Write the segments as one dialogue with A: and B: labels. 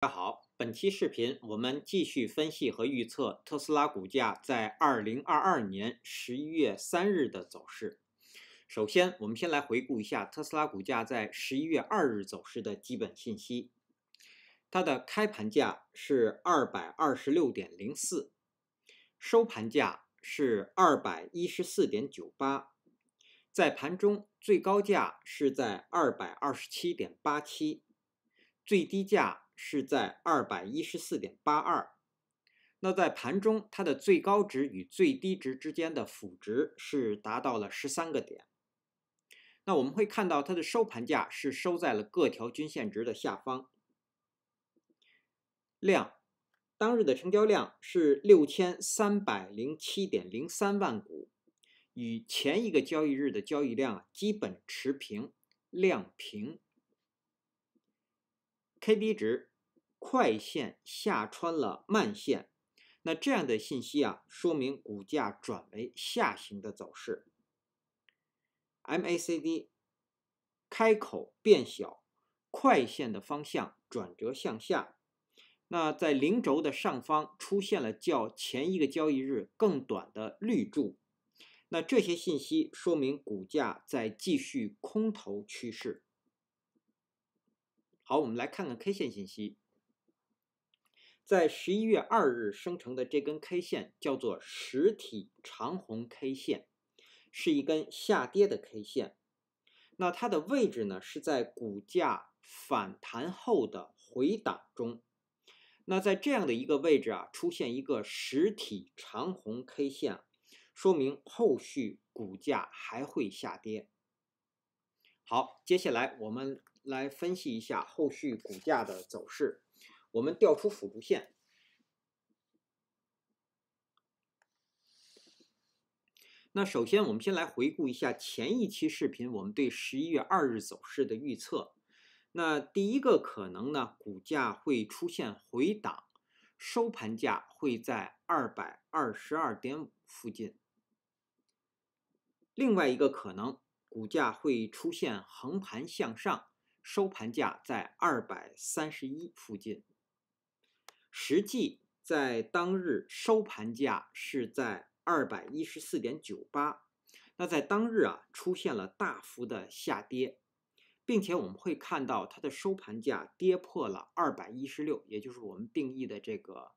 A: 大家好，本期视频我们继续分析和预测特斯拉股价在2022年11月3日的走势。首先，我们先来回顾一下特斯拉股价在11月2日走势的基本信息。它的开盘价是226.04，收盘价是214.98，在盘中最高价是在227.87，最低价是在214.82，那在盘中它的最高值与最低值之间的负值是达到了13个点。那我们会看到它的收盘价是收在了各条均线值的下方。量，当日的成交量是6307.03万股，与前一个交易日的交易量基本持平，量平。KD 值，快线下穿了慢线，那这样的信息说明股价转为下行的走势。MACD， 开口变小，快线的方向转折向下，那在零轴的上方出现了较前一个交易日更短的绿柱，那这些信息说明股价在继续空头趋势。好，我们来看看 K 线信息。在11月2日生成的这根 K 线叫做实体长红 K 线，是一根下跌的 K 线。那它的位置呢是在股价反弹后的回档中。那在这样的一个位置出现一个实体长红 K 线，说明后续股价还会下跌。好，接下来我们来分析一下后续股价的走势。我们调出辅助线，那首先我们先来回顾一下前一期视频我们对11月2日走势的预测。那第一个可能呢，股价会出现回档，收盘价会在222.5附近。另外一个可能，股价会出现横盘向上，收盘价在231附近。实际在当日收盘价是在214.98，那在当日出现了大幅的下跌，并且我们会看到它的收盘价跌破了216，也就是我们定义的这个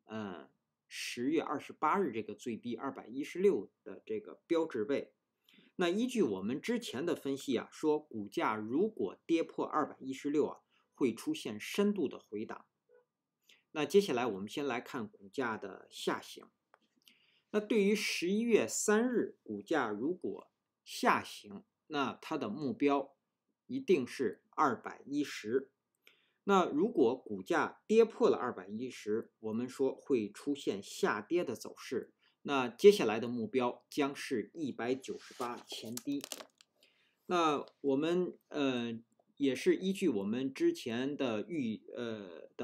A: 10月28日这个最低216的这个标志位。那依据我们之前的分析说股价如果跌破216会出现深度的回档。那接下来我们先来看股价的下行。那对于11月3日股价如果下行，那它的目标一定是210。那如果股价跌破了210，我们说会出现下跌的走势。那接下来的目标将是198前低。那我们也是依据我们之前的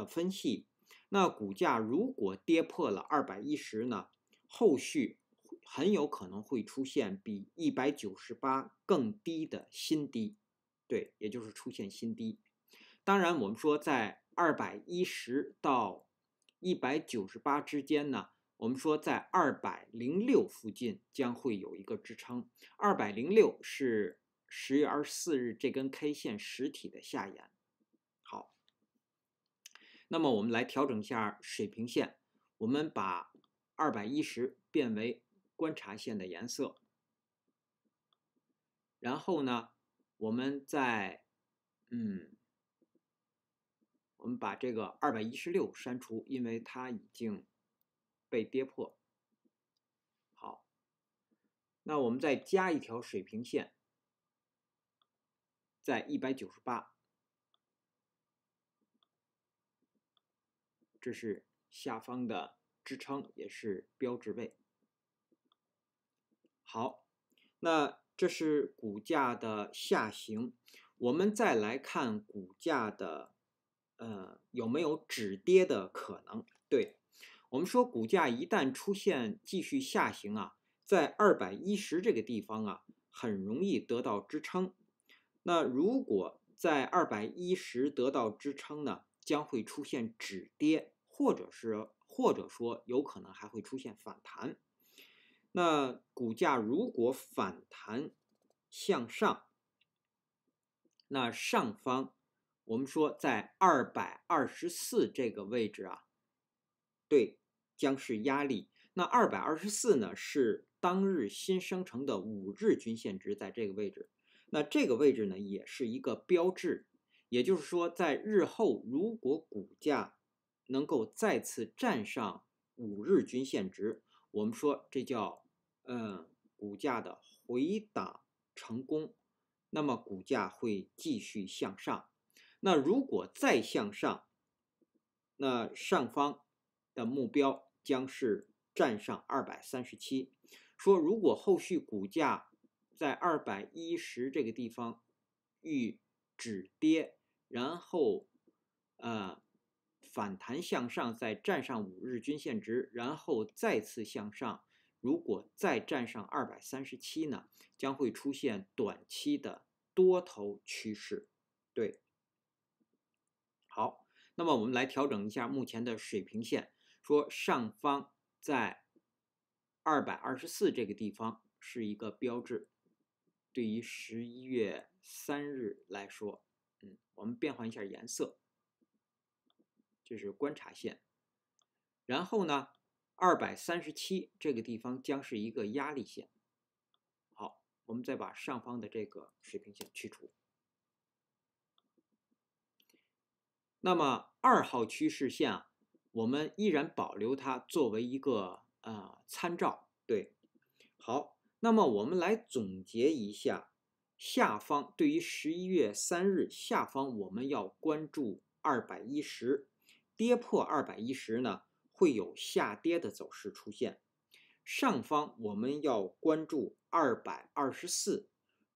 A: 分析。那股价如果跌破了210呢，后续很有可能会出现比198更低的新低，对，也就是出现新低。当然，我们说在210到198之间呢，我们说在206附近将会有一个支撑。206是10月24日这根 K 线实体的下沿。好。那么我们来调整一下水平线，我们把210变为观察线的颜色，然后呢，我们把这个216删除，因为它已经被跌破。好，那我们再加一条水平线，在198。这是下方的支撑，也是标志位。好，那这是股价的下行。我们再来看股价的有没有止跌的可能。对，我们说股价一旦出现继续下行在210这个地方很容易得到支撑。那如果在210得到支撑呢，将会出现止跌，或者说有可能还会出现反弹。那股价如果反弹向上，那上方我们说在224这个位置啊，对，将是压力。那224呢，是当日新生成的5日均线值，在这个位置。那这个位置呢，也是一个标志，也就是说，在日后如果股价能够再次站上5日均线值，我们说这叫股价的回档成功，那么股价会继续向上。那如果再向上，那上方的目标将是站上237。说如果后续股价在210这个地方遇止跌，然后反弹向上，再站上5日均线值，然后再次向上，如果再站上237呢，将会出现短期的多头趋势。对，好，那么我们来调整一下目前的水平线，说上方在224这个地方是一个标志，对于11月3日来说，我们变换一下颜色，这是观察线。然后呢，237这个地方将是一个压力线。好，我们再把上方的这个水平线去除。那么2号趋势线啊，我们依然保留它作为一个参照。对，好，那么我们来总结一下，下方对于11月3日下方我们要关注210，跌破210呢，会有下跌的走势出现。上方我们要关注224，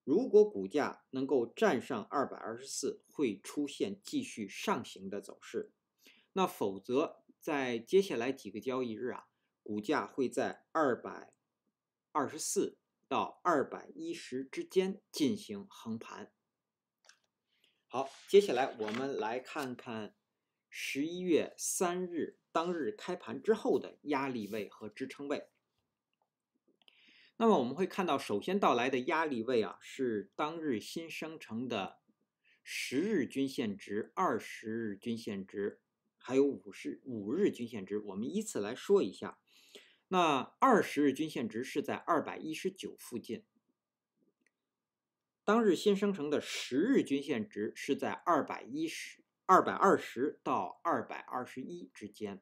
A: 如果股价能够站上224，会出现继续上行的走势。那否则在接下来几个交易日啊，股价会在224到210之间进行横盘。好，接下来我们来看看11月3日当日开盘之后的压力位和支撑位。那么我们会看到，首先到来的压力位啊，是当日新生成的10日均线值、20日均线值，还有5日均线值。我们依次来说一下。那20日均线值是在219附近，当日新生成的10日均线值是在220到221之间。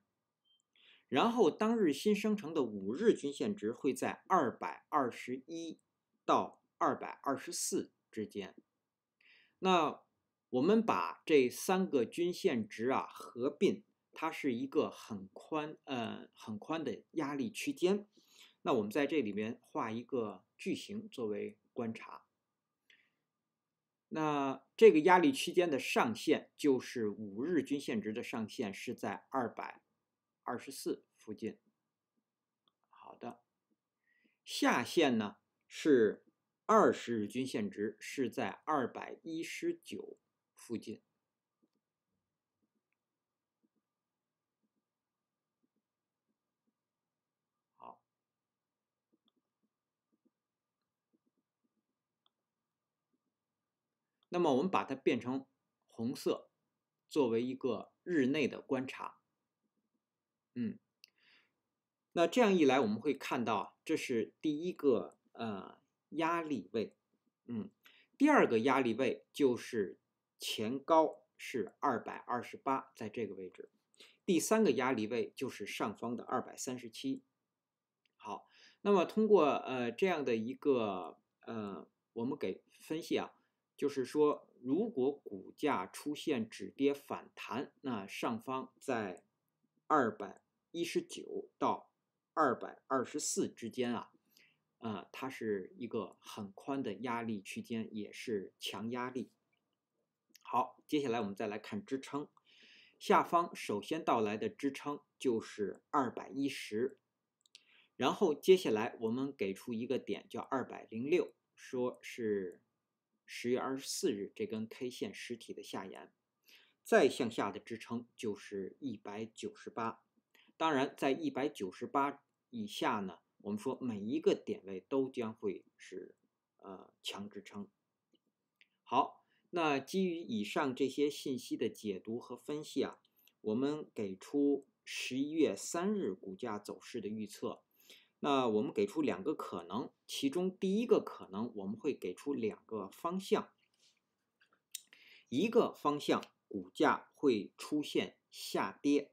A: 然后当日新生成的5日均线值会在221到224之间。那我们把这3个均线值啊合并，它是一个很宽的压力区间。那我们在这里面画一个矩形作为观察。那这个压力区间的上限就是5日均线值的上限是在224附近。好的，下限呢是20日均线值是在219附近。好，那么我们把它变成红色，作为一个日内的观察。那这样一来，我们会看到这是第一个压力位。第二个压力位就是前高是228，在这个位置。第三个压力位就是上方的237。好，那么通过这样的一个我们给分析啊，就是说如果股价出现止跌反弹，那上方在219到224之间啊，它是一个很宽的压力区间，也是强压力。好，接下来我们再来看支撑。下方首先到来的支撑就是210，然后接下来我们给出一个点叫206，说是10月24日这根 K 线实体的下沿。再向下的支撑就是198。当然，在198以下呢，我们说每一个点位都将会是强支撑。好，那基于以上这些信息的解读和分析啊，我们给出11月3日股价走势的预测。那我们给出2个可能，其中第一个可能我们会给出2个方向。一个方向，股价会出现下跌，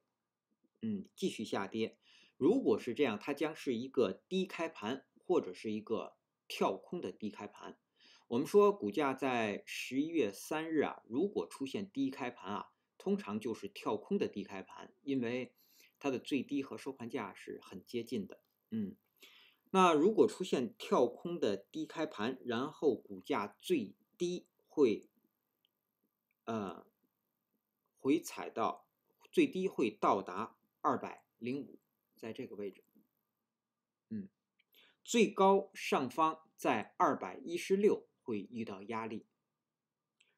A: 继续下跌。如果是这样，它将是一个低开盘或者是一个跳空的低开盘。我们说股价在11月3日啊，如果出现低开盘啊，通常就是跳空的低开盘，因为它的最低和收盘价是很接近的。那如果出现跳空的低开盘，然后股价最低会回踩到最低会到达205，在这个位置。最高上方在216会遇到压力，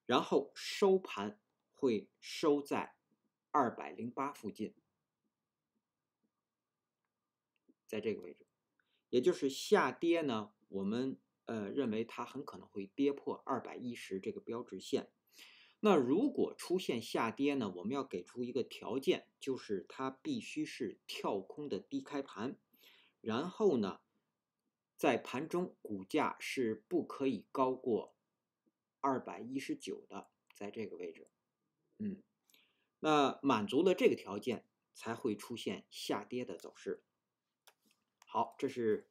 A: 然后收盘会收在208附近，在这个位置。也就是下跌呢，我们认为它很可能会跌破210这个标志线。那如果出现下跌呢，我们要给出一个条件，就是它必须是跳空的低开盘，然后呢，在盘中股价是不可以高过219的，在这个位置。那满足了这个条件，才会出现下跌的走势。好，这是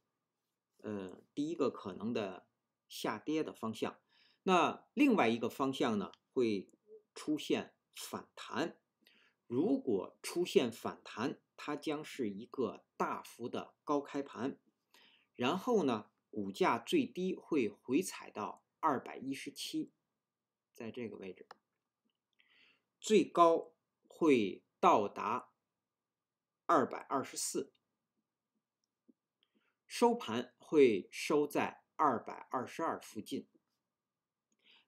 A: 第一个可能的下跌的方向。那另外一个方向呢，会出现反弹。如果出现反弹，它将是一个大幅的高开盘，然后呢，股价最低会回踩到217，在这个位置，最高会到达224。收盘会收在222附近。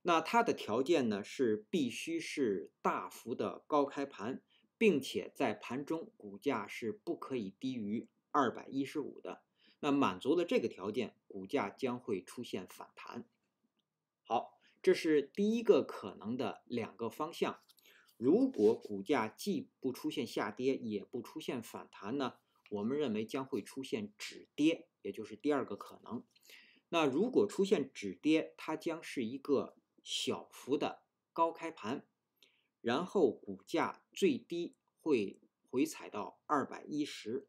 A: 那它的条件呢是必须是大幅的高开盘，并且在盘中股价是不可以低于215的。那满足了这个条件，股价将会出现反弹。好，这是第一个可能的2个方向。如果股价既不出现下跌，也不出现反弹呢，我们认为将会出现止跌，也就是第2个可能。那如果出现止跌，它将是一个小幅的高开盘，然后股价最低会回踩到210，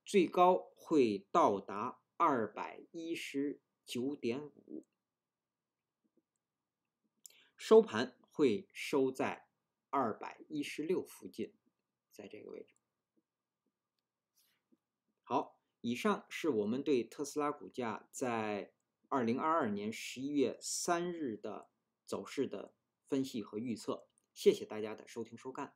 A: 最高会到达219.5，收盘会收在216附近，在这个位置。好，以上是我们对特斯拉股价在2022年11月3日的走势的分析和预测。谢谢大家的收听收看。